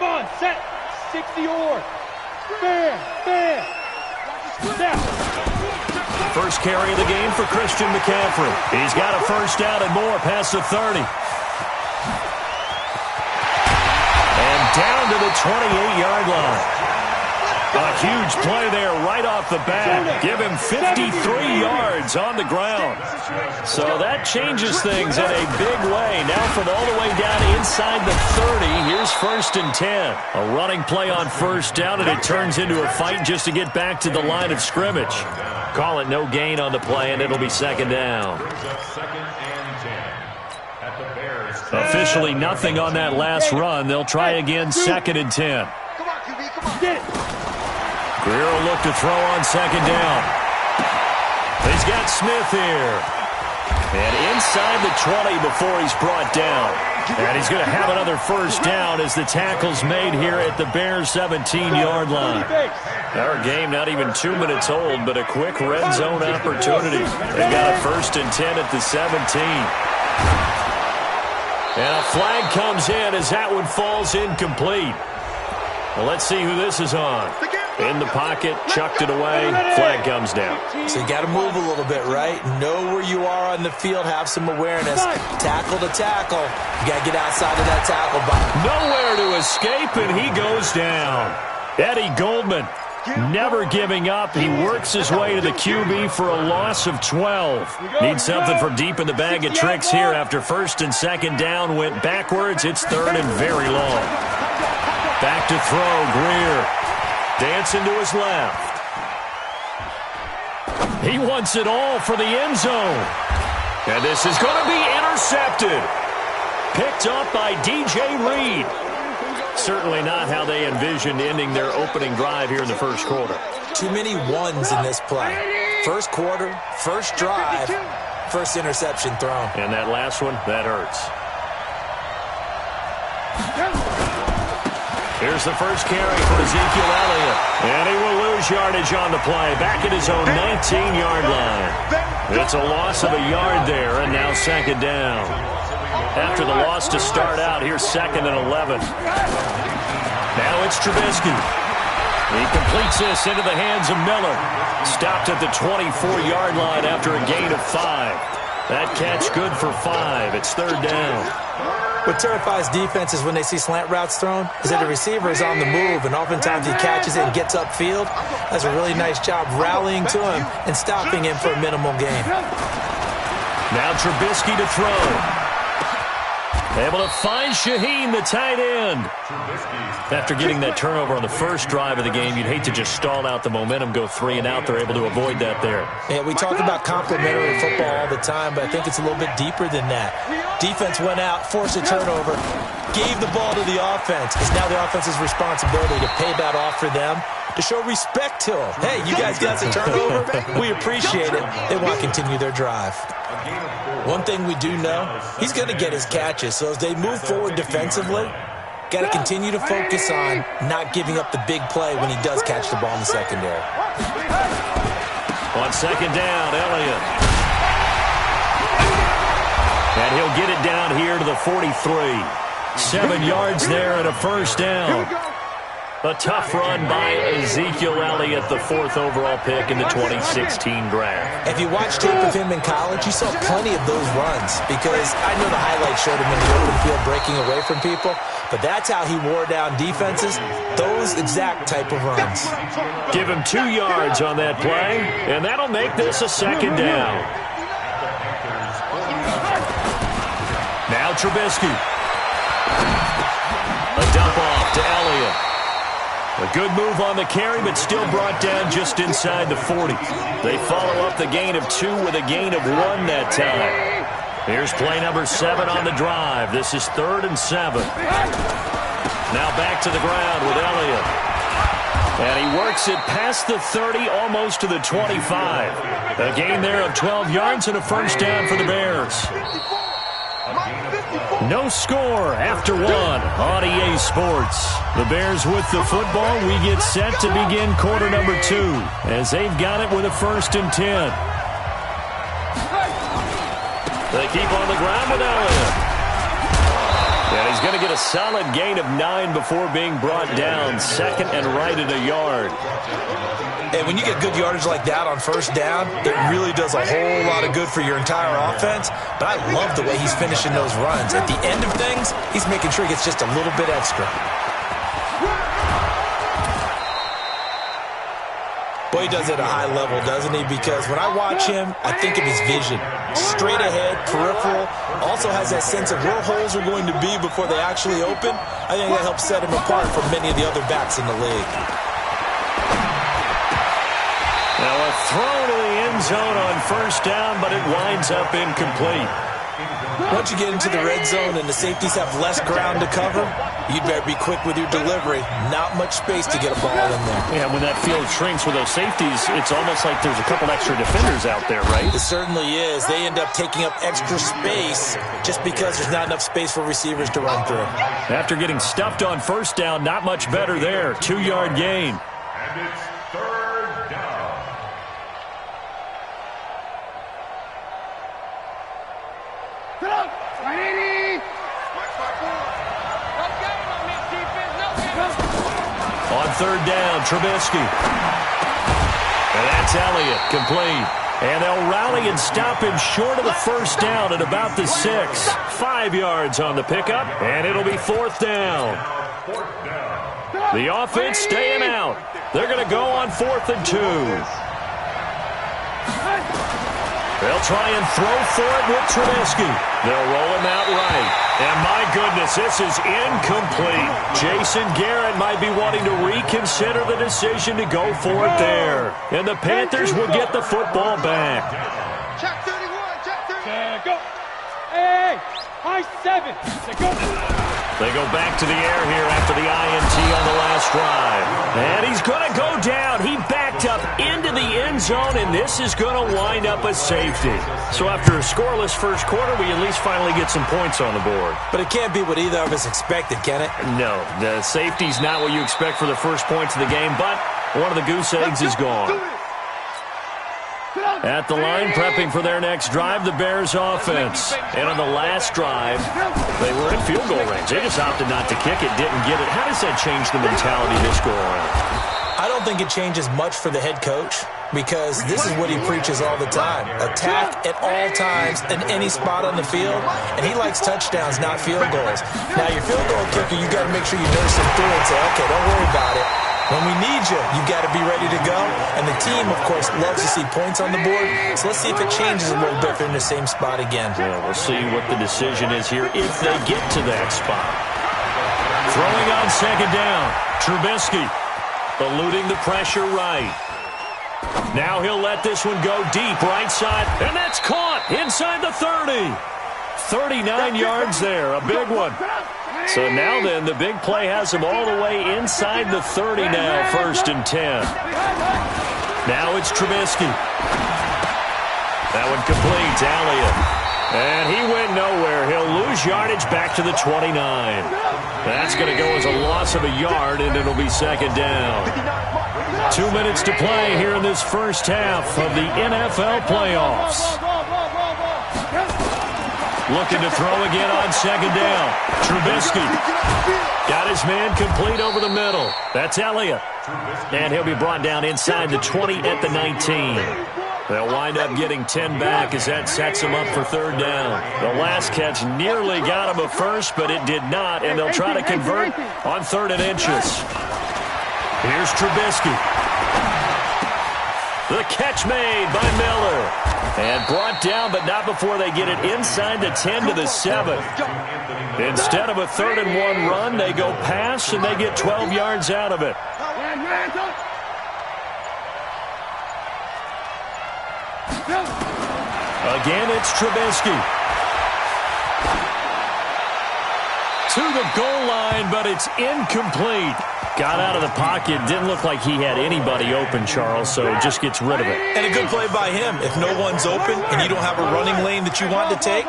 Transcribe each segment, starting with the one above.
Come on, set. 60 or. Fair. Step. First carry of the game for Christian McCaffrey. He's got a first down and more past the 30. And down to the 28-yard line. A huge play there right off the bat. Give him 53 yards on the ground. So that changes things in a big way. Now from all the way down inside the 30, here's 1st and 10. A running play on first down, and it turns into a fight just to get back to the line of scrimmage. Call it no gain on the play, and it'll be 2nd down. Officially nothing on that last run. They'll try again 2nd and 10. Come on, QB, come on. Get it. Greer will look to throw on 2nd down. He's got Smith here. And inside the 20 before he's brought down. And he's going to have another first down as the tackle's made here at the Bears' 17-yard line. Our game not even 2 minutes old, but a quick red zone opportunity. They've got a 1st and 10 at the 17. And a flag comes in as that one falls incomplete. Well, let's see who this is on. In the pocket, chucked it away, flag comes down. So you got to move a little bit, right? Know where you are on the field, have some awareness. Tackle to tackle. You got to get outside of that tackle box. Nowhere to escape, and he goes down. Eddie Goldman, never giving up. He works his way to the QB for a loss of 12. Needs something from deep in the bag of tricks here after 1st and 2nd down. Went backwards. It's 3rd and very long. Back to throw, Greer. Dancing to his left. He wants it all for the end zone. And this is going to be intercepted. Picked up by DJ Reed. Certainly not how they envisioned ending their opening drive here in the first quarter. Too many ones in this play. First quarter, first drive, first interception thrown. And that last one, that hurts. Here's the first carry for Ezekiel Elliott. And he will lose yardage on the play. Back at his own 19-yard line. It's a loss of a yard there, and now 2nd down. After the loss to start out, here's 2nd and 11. Now it's Trubisky. He completes this into the hands of Miller. Stopped at the 24-yard line after a gain of 5. That catch good for 5. It's 3rd down. What terrifies defenses when they see slant routes thrown is that the receiver is on the move, and oftentimes he catches it and gets upfield. Does a really nice job rallying to him and stopping him for a minimal gain. Now Trubisky to throw. Able to find Shaheen, the tight end. After getting that turnover on the first drive of the game, you'd hate to just stall out the momentum, go 3 and out. They're able to avoid that there. Yeah, we talk about complementary football all the time, but I think it's a little bit deeper than that. Defense went out, forced a turnover, gave the ball to the offense. It's now the offense's responsibility to pay that off for them, to show respect to them. Hey, you guys got the turnover? We appreciate it. They want to continue their drive. One thing we do know, he's going to get his catches. So as they move forward defensively, got to continue to focus on not giving up the big play when he does catch the ball in the secondary. On 2nd down, Elliott. And he'll get it down here to the 43. 7 yards there and a first down. A tough run by Ezekiel Elliott, the 4th overall pick in the 2016 draft. If you watch tape of him in college, you saw plenty of those runs, because I know the highlights showed him in the open field breaking away from people, but that's how he wore down defenses, those exact type of runs. Give him 2 yards on that play, and that'll make this a 2nd down. Now Trubisky. A dump off to Elliott. A good move on the carry, but still brought down just inside the 40. They follow up the gain of 2 with a gain of 1 that time. Here's play number 7 on the drive. This is 3rd and 7. Now back to the ground with Elliott. And he works it past the 30, almost to the 25. A gain there of 12 yards and a first down for the Bears. No score after 1 on EA Sports. The Bears with the football. We get set to begin quarter number 2 as they've got it with a 1st and 10. They keep on the ground with Elliott. And he's going to get a solid gain of 9 before being brought down. Second and right at a yard. And when you get good yardage like that on first down, it really does a whole lot of good for your entire offense. But I love the way he's finishing those runs. At the end of things, he's making sure he gets just a little bit extra. Boy, he does it at a high level, doesn't he? Because when I watch him, I think of his vision. Straight ahead, peripheral, also has that sense of where holes are going to be before they actually open. I think that helps set him apart from many of the other backs in the league. Now a throw to the end zone on first down, but it winds up incomplete. Once you get into the red zone and the safeties have less ground to cover, you'd better be quick with your delivery. Not much space to get a ball in there. Yeah, when that field shrinks with those safeties, it's almost like there's a couple extra defenders out there, right? It certainly is. They end up taking up extra space just because there's not enough space for receivers to run through. After getting stuffed on first down, not much better there. 2-yard gain. And it's third down. On third down, Trubisky. And that's Elliott, complete. And they'll rally and stop him short of the first down at about the 6. 5 yards on the pickup, and it'll be fourth down. The offense staying out. They're going to go on 4th and 2. They'll try and throw for it with Trubisky. They'll roll him out right. And my goodness, this is incomplete. Jason Garrett might be wanting to reconsider the decision to go for it there. And the Panthers will get the football back. Check 31, check 31. Go. Hey, high 7. Go. They go back to the air here after the INT on the last drive. And he's going to go down. He backed up into the end zone, and this is going to wind up a safety. So after a scoreless first quarter, we at least finally get some points on the board. But it can't be what either of us expected, can it? No, the safety's not what you expect for the first points of the game, but one of the goose eggs is gone. At the line, prepping for their next drive, the Bears offense. And on the last drive, they were in field goal range. They just opted not to kick it, didn't get it. How does that change the mentality this go around? I don't think it changes much for the head coach because this is what he preaches all the time. Attack at all times in any spot on the field, and he likes touchdowns, not field goals. Now, your field goal kicker, you got to make sure you nurse him through and say, okay, don't worry about it. When we need you, you've got to be ready to go. And the team, of course, loves to see points on the board. So let's see if it changes a little bit if they're in the same spot again. Well, we'll see what the decision is here if they get to that spot. Throwing on second down, Trubisky eluding the pressure right. Now he'll let this one go deep right side, and that's caught inside the 30. 39 yards there, a big one. So now then, the big play has him all the way inside the 30 now, 1st and 10. Now it's Trubisky. That one complete, Elliott. And he went nowhere. He'll lose yardage back to the 29. That's going to go as a loss of a yard, and it'll be second down. 2 minutes to play here in this first half of the NFL playoffs. Looking to throw again on second down. Trubisky got his man complete over the middle. That's Elliott. And he'll be brought down inside the 20 at the 19. They'll wind up getting 10 back as that sets them up for third down. The last catch nearly got him a first, but it did not, and they'll try to convert on 3rd and inches. Here's Trubisky. The catch made by Miller. And brought down, but not before they get it inside the 10 to the 7. Instead of a 3rd and 1 run, they go pass, and they get 12 yards out of it. Again, it's Trubisky. To the goal line, but it's incomplete. Got out of the pocket. Didn't look like he had anybody open, Charles, so just gets rid of it. And a good play by him. If no one's open and you don't have a running lane that you want to take,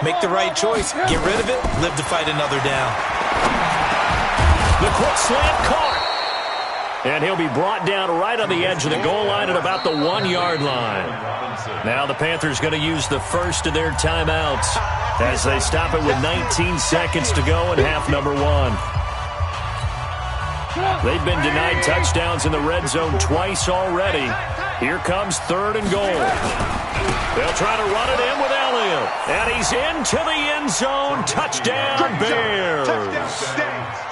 make the right choice. Get rid of it. Live to fight another down. The quick slant caught. And he'll be brought down right on the edge of the goal line at about the 1-yard line. Now the Panthers going to use the first of their timeouts as they stop it with 19 seconds to go in half number 1. They've been denied touchdowns in the red zone twice already. Here comes 3rd and goal. They'll try to run it in with Elliott. And he's into the end zone. Touchdown, Bears.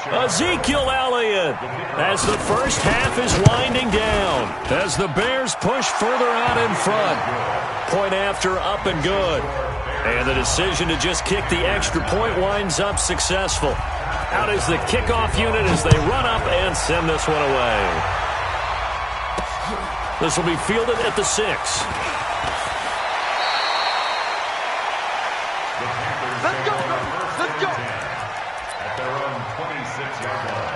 Ezekiel Elliott as the first half is winding down. As the Bears push further out in front. Point after up and good. And the decision to just kick the extra point winds up successful. Out is the kickoff unit as they run up and send this one away. This will be fielded at the 6. Let's go. Let's go. At their own 26-yard line.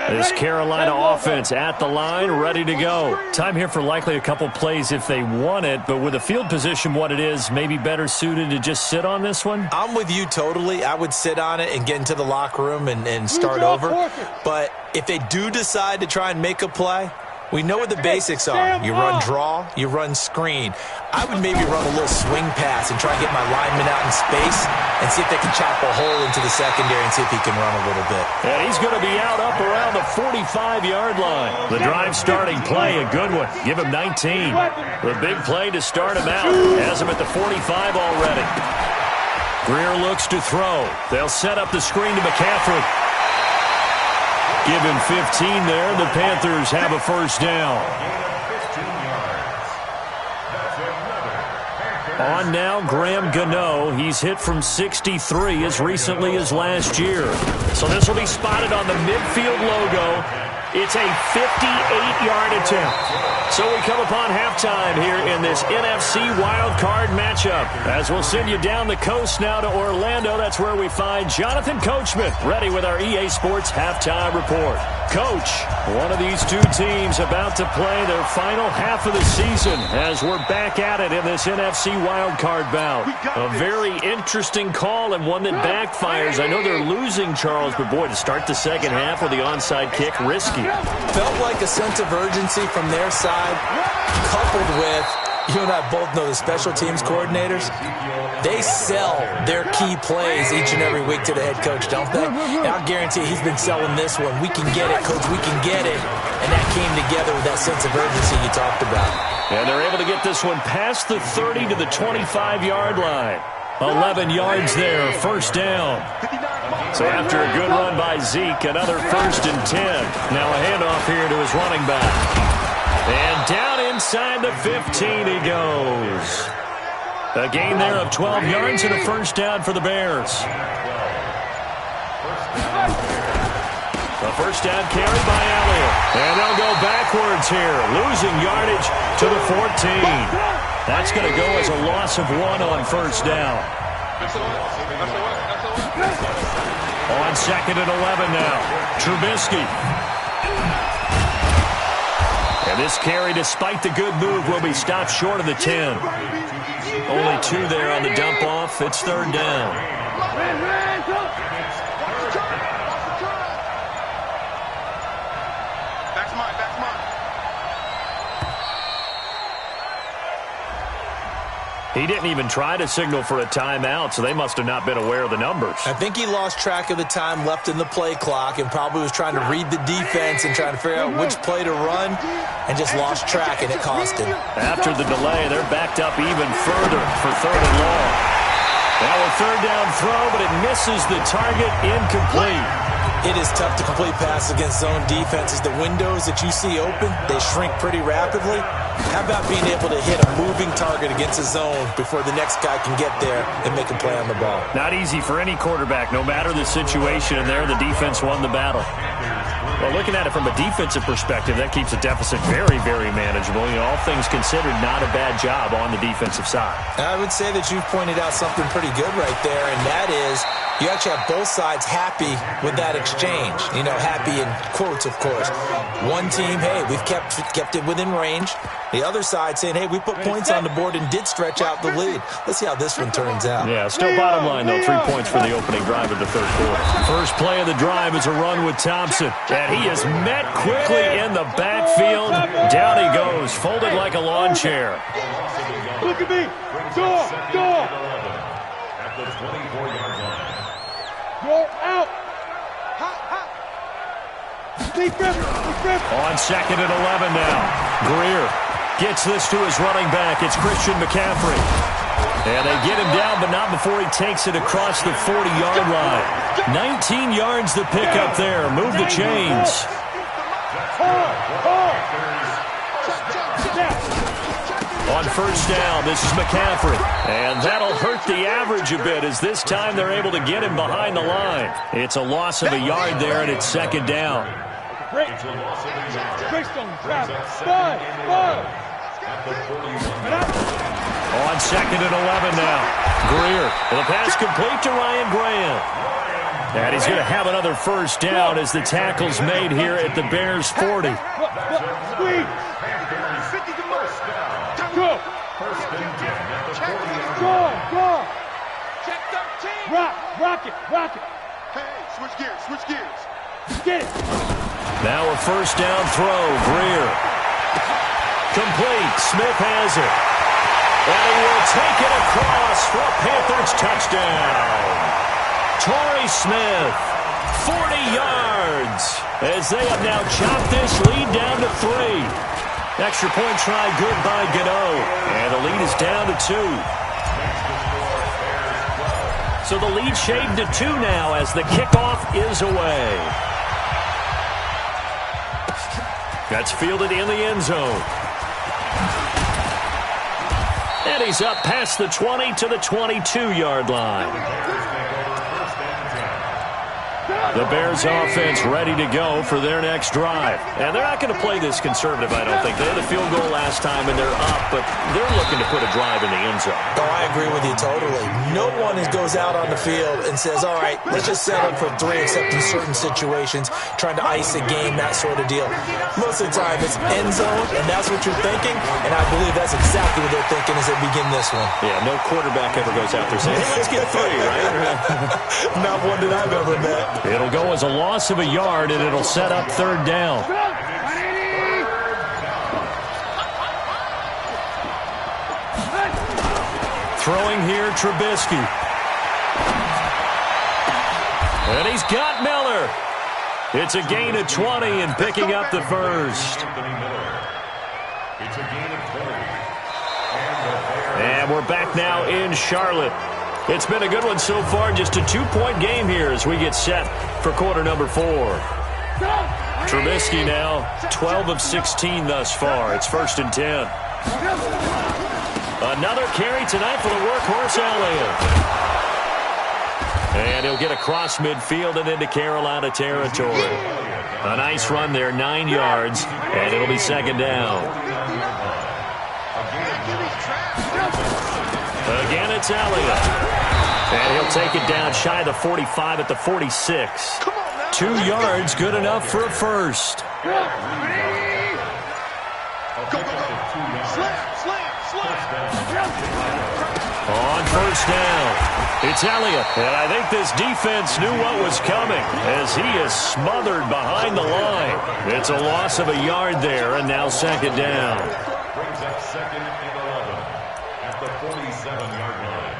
This Carolina offense at the line, ready to go. Time here for likely a couple plays if they want it, but with the field position what it is, maybe better suited to just sit on this one? I'm with you totally. I would sit on it and get into the locker room and start over. But if they do decide to try and make a play, we know what the basics are. You run draw, you run screen. I would maybe run a little swing pass and try and get my lineman out in space and see if they can chop a hole into the secondary and see if he can run a little bit. And he's going to be out up around the 45-yard line. The drive starting play, a good one. Give him 19. The big play to start him out. Has him at the 45 already. Greer looks to throw. They'll set up the screen to McCaffrey. Give him 15 there. The Panthers have a first down. On now, Graham Gano. He's hit from 63 as recently as last year. So this will be spotted on the midfield logo. It's a 58-yard attempt. So we come upon halftime here in this NFC wildcard matchup. As we'll send you down the coast now to Orlando, that's where we find Jonathan Coachman ready with our EA Sports halftime report. Coach, one of these two teams about to play their final half of the season as we're back at it in this NFC wildcard bout. A very interesting call and one that backfires. I know they're losing, Charles, but boy, to start the second half with the onside kick, risky. Felt like a sense of urgency from their side, coupled with, you and I both know the special teams coordinators, they sell their key plays each and every week to the head coach, don't they? And I'll guarantee he's been selling this one. We can get it, coach, we can get it. And that came together with that sense of urgency you talked about. And they're able to get this one past the 30 to the 25-yard line. 11 yards there, first down. So after a good run by Zeke, another 1st and 10. Now a handoff here to his running back. And down inside the 15 he goes. A gain there of 12 yards and a first down for the Bears. A first down carry by Elliott. And they'll go backwards here, losing yardage to the 14. That's going to go as a loss of 1 on first down. On 2nd and 11 now. Trubisky. And this carry, despite the good move, will be stopped short of the 10. Only 2 there on the dump off. It's 3rd down. He didn't even try to signal for a timeout, so they must have not been aware of the numbers. I think he lost track of the time left in the play clock and probably was trying to read the defense and trying to figure out which play to run and just lost track, and it cost him. After the delay, they're backed up even further for 3rd and long. Now a 3rd down throw, but it misses the target, incomplete. It is tough to complete passes against zone defenses. The windows that you see open, they shrink pretty rapidly. How about being able to hit a moving target against a zone before the next guy can get there and make a play on the ball? Not easy for any quarterback, no matter the situation, and there the defense won the battle. Well, looking at it from a defensive perspective, that keeps the deficit very, very manageable. You know, all things considered, not a bad job on the defensive side. I would say that you've pointed out something pretty good right there, and that is you actually have both sides happy with that exchange. You know, happy in quotes, of course. One team, hey, we've kept it within range. The other side saying, hey, we put points on the board and did stretch out the lead. Let's see how this one turns out. Yeah, still bottom line, though. 3 points for the opening drive of the third quarter. First play of the drive is a run with Thompson. And he is met quickly in the backfield. Down he goes, folded like a lawn chair. Look at me. Door. At the 24-yard line. You're out. Deep grip. On second and 11 now. Greer gets this to his running back. It's Christian McCaffrey. And they get him down, but not before he takes it across the 40-yard line. 19 yards to pick up there. Move the chains. On first down, this is McCaffrey. And that'll hurt the average a bit as this time they're able to get him behind the line. It's a loss of a yard there, and it's second down. Great. Greystone traffic. Five. On second and 11 now. Greer. The pass complete to Ryan Graham. And he's going to have another first down as the tackle's made here at the Bears' 40. Squeeze. Go. Go. Rock it. Hey, switch gears. Get it. Now a first down throw. Greer. Complete. Smith has it. And he will take it across for a Panthers touchdown. Torrey Smith, 40 yards, as they have now chopped this lead down to 3. Extra point try good by Gano, and the lead is down to 2. So the lead shaved to 2 now as the kickoff is away. That's fielded in the end zone. And he's up past the 20 to the 22-yard line. The Bears offense ready to go for their next drive. And they're not going to play this conservative, I don't think. They had a field goal last time, and they're up, but they're looking to put a drive in the end zone. Oh, I agree with you totally. No one goes out on the field and says, all right, let's just settle for 3, except in certain situations, trying to ice a game, that sort of deal. Most of the time, it's end zone, and that's what you're thinking, and I believe that's exactly what they're thinking as they begin this one. Yeah, no quarterback ever goes out there saying, hey, let's get 3, right? Not one that I've ever met. It'll go as a loss of a yard, and it'll set up third down. Throwing here, Trubisky. And he's got Miller. It's a gain of 20 and picking up the first. It's a gain of 20. And we're back now in Charlotte. It's been a good one so far. Just a 2-point game here as we get set for quarter number 4. Trubisky now 12 of 16 thus far. It's 1st and 10. Another carry tonight for the workhorse Elliott. And he'll get across midfield and into Carolina territory. A nice run there, 9 yards, and it'll be second down. Again, it's Elliott. And he'll take it down shy of the 45 at the 46. 2 yards, good enough for a first. On first down, it's Elliott. And I think this defense knew what was coming as he is smothered behind the line. It's a loss of a yard there, and now second down. Brings up 2nd and 11 at the 47-yard line.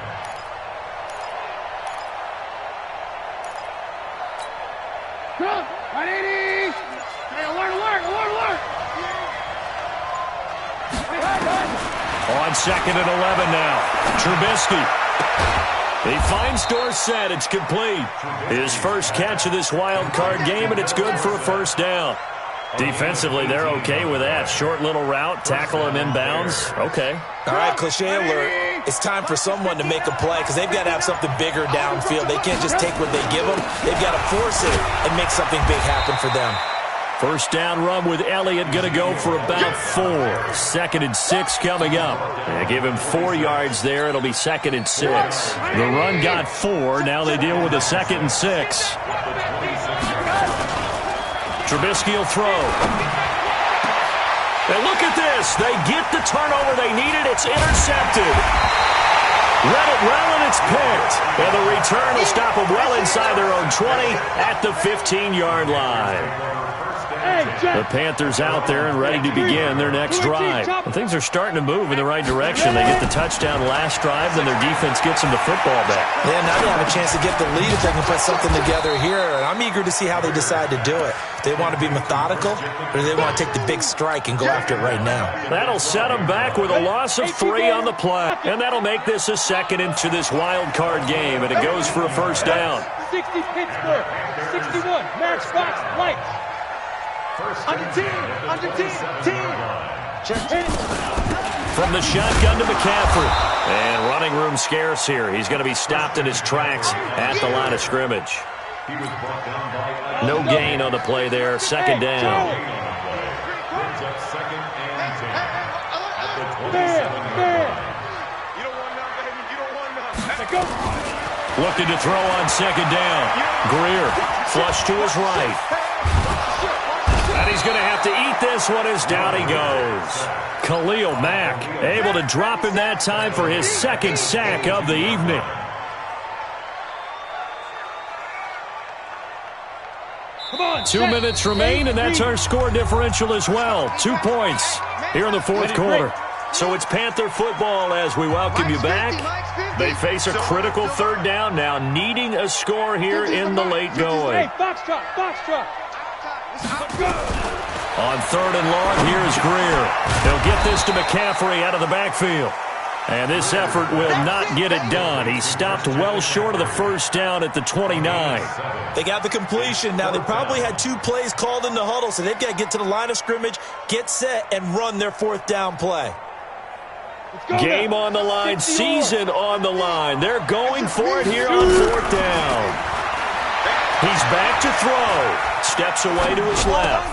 Go! 180! Hey, alert! On second and 11 now. Trubisky. He finds Dorsett. It's complete. His first catch of this wild card game, and it's good for a first down. Defensively, they're okay with that. Short little route, tackle him inbounds. Okay. All right, cliche alert. It's time for someone to make a play because they've got to have something bigger downfield. They can't just take what they give them. They've got to force it and make something big happen for them. First down run with Elliott going to go for about 4. 2nd and 6 coming up. They give him 4 yards there. It'll be 2nd and 6. The run got 4. Now they deal with a 2nd and 6. Trubisky will throw. And look at this. They get the turnover they needed. It's intercepted. Let it well, and it's picked. And the return will stop them well inside their own 20 at the 15-yard line. The Panthers out there and ready to begin their next drive. And things are starting to move in the right direction. They get the touchdown last drive, then their defense gets them the football back. Yeah, now they have a chance to get the lead if they can put something together here. And I'm eager to see how they decide to do it. They want to be methodical, or do they want to take the big strike and go after it right now? That'll set them back with a loss of 3 on the play. And that'll make this a second into this wild card game, and it goes for a first down. 60 Pittsburgh, 61 Matchbox Lights. Under 10. From the shotgun to McCaffrey. And running room scarce here. He's going to be stopped in his tracks at the line of scrimmage. No gain on the play there. 2nd down. Looking to throw on 2nd down. Greer flush to his right. And he's going to have to eat this one as down he goes. Khalil Mack able to drop him that time for his 2nd sack of the evening. Come on, 2 minutes remain, and that's our score differential as well. 2 points here in the 4th quarter. So it's Panther football as we welcome you back. They face a critical 3rd down now, needing a score here in the late going. Foxtrot. On 3rd and long, here's Greer. He'll get this to McCaffrey out of the backfield. And this effort will not get it done. He stopped well short of the first down at the 29. They got the completion. Now, they probably had 2 plays called in the huddle, so they've got to get to the line of scrimmage, get set, and run their 4th down play. Game on the line, season on the line. They're going for it here on 4th down. He's back to throw. Steps away to his left.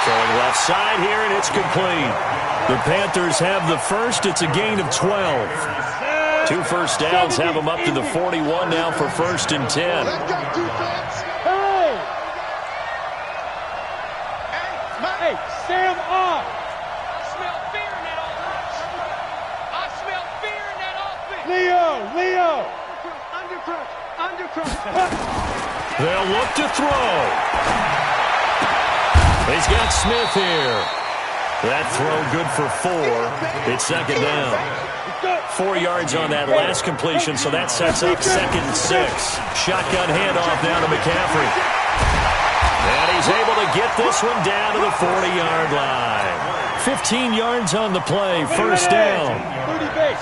Throwing left side here, and it's complete. The Panthers have the first. It's a gain of 12. 2 first downs have them up to the 41 now for 1st and 10. Hey, Sam off. Smell fear in that offense. I smell fear in that offense. Leo. Undercrush. They'll look to throw. He's got Smith here. That throw good for 4. It's 2nd down. 4 yards on that last completion, so that sets up 2nd and 6. Shotgun handoff down to McCaffrey. And he's able to get this one down to the 40-yard line. 15 yards on the play, 1st down. 30 base.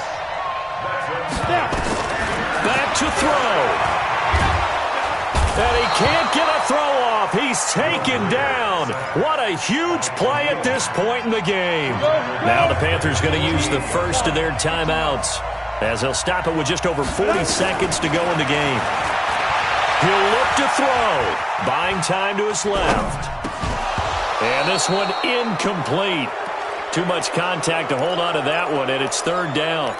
Back to throw. And he can't get a throw off. He's taken down. What a huge play at this point in the game. Now the Panthers going to use the first of their timeouts as they'll stop it with just over 40 seconds to go in the game. He'll look to throw. Buying time to his left. And this one incomplete. Too much contact to hold on to that one, and it's 3rd down.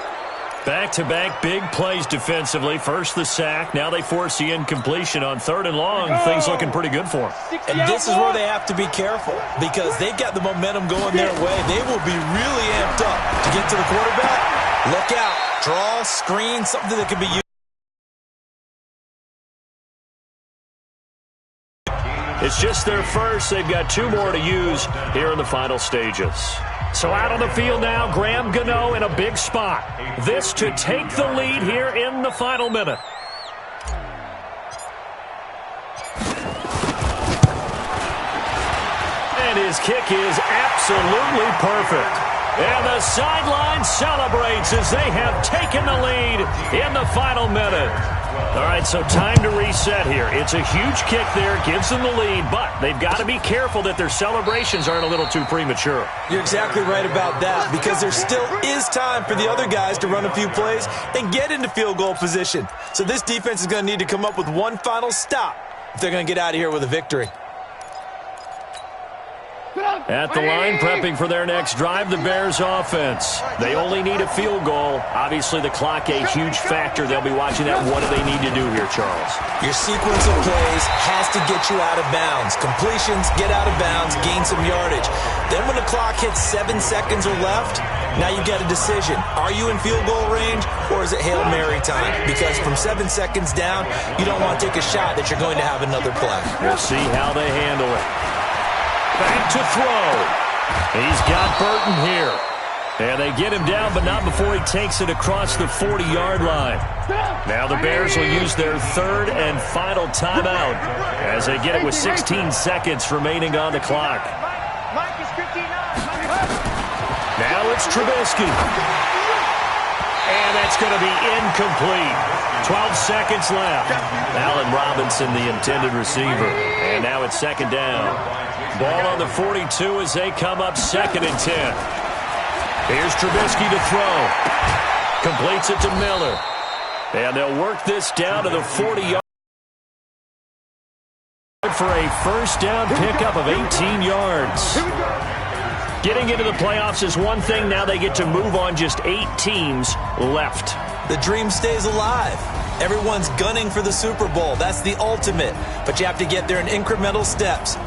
Back-to-back big plays defensively. First the sack. Now they force the incompletion on 3rd and long. Things looking pretty good for them. And this is where they have to be careful because they've got the momentum going their way. They will be really amped up to get to the quarterback. Look out. Draw, screen, something that can be used. It's just their first. They've got 2 more to use here in the final stages. So out on the field now, Graham Gano in a big spot. This to take the lead here in the final minute. And his kick is absolutely perfect. And the sideline celebrates as they have taken the lead in the final minute. All right, so time to reset here. It's a huge kick there, gives them the lead, but they've got to be careful that their celebrations aren't a little too premature. You're exactly right about that because there still is time for the other guys to run a few plays and get into field goal position. So this defense is going to need to come up with one final stop if they're going to get out of here with a victory. At the line, prepping for their next drive, the Bears offense. They only need a field goal. Obviously, the clock a huge factor. They'll be watching that. What do they need to do here, Charles? Your sequence of plays has to get you out of bounds. Completions, get out of bounds, gain some yardage. Then when the clock hits 7 seconds or left, now you get a decision. Are you in field goal range, or is it Hail Mary time? Because from 7 seconds down, you don't want to take a shot that you're going to have another play. We'll see how they handle it. Back to throw. He's got Burton here. And they get him down, but not before he takes it across the 40-yard line. Now the Bears will use their third and final timeout as they get it with 16 seconds remaining on the clock. Now it's Trubisky. And that's going to be incomplete. 12 seconds left. Allen Robinson, the intended receiver. And now it's second down. Ball on the 42 as they come up 2nd and 10. Here's Trubisky to throw. Completes it to Miller. And they'll work this down to the 40-yard for a first down pickup of 18 yards. Getting into the playoffs is one thing. Now they get to move on. Just 8 teams left. The dream stays alive. Everyone's gunning for the Super Bowl. That's the ultimate. But you have to get there in incremental steps.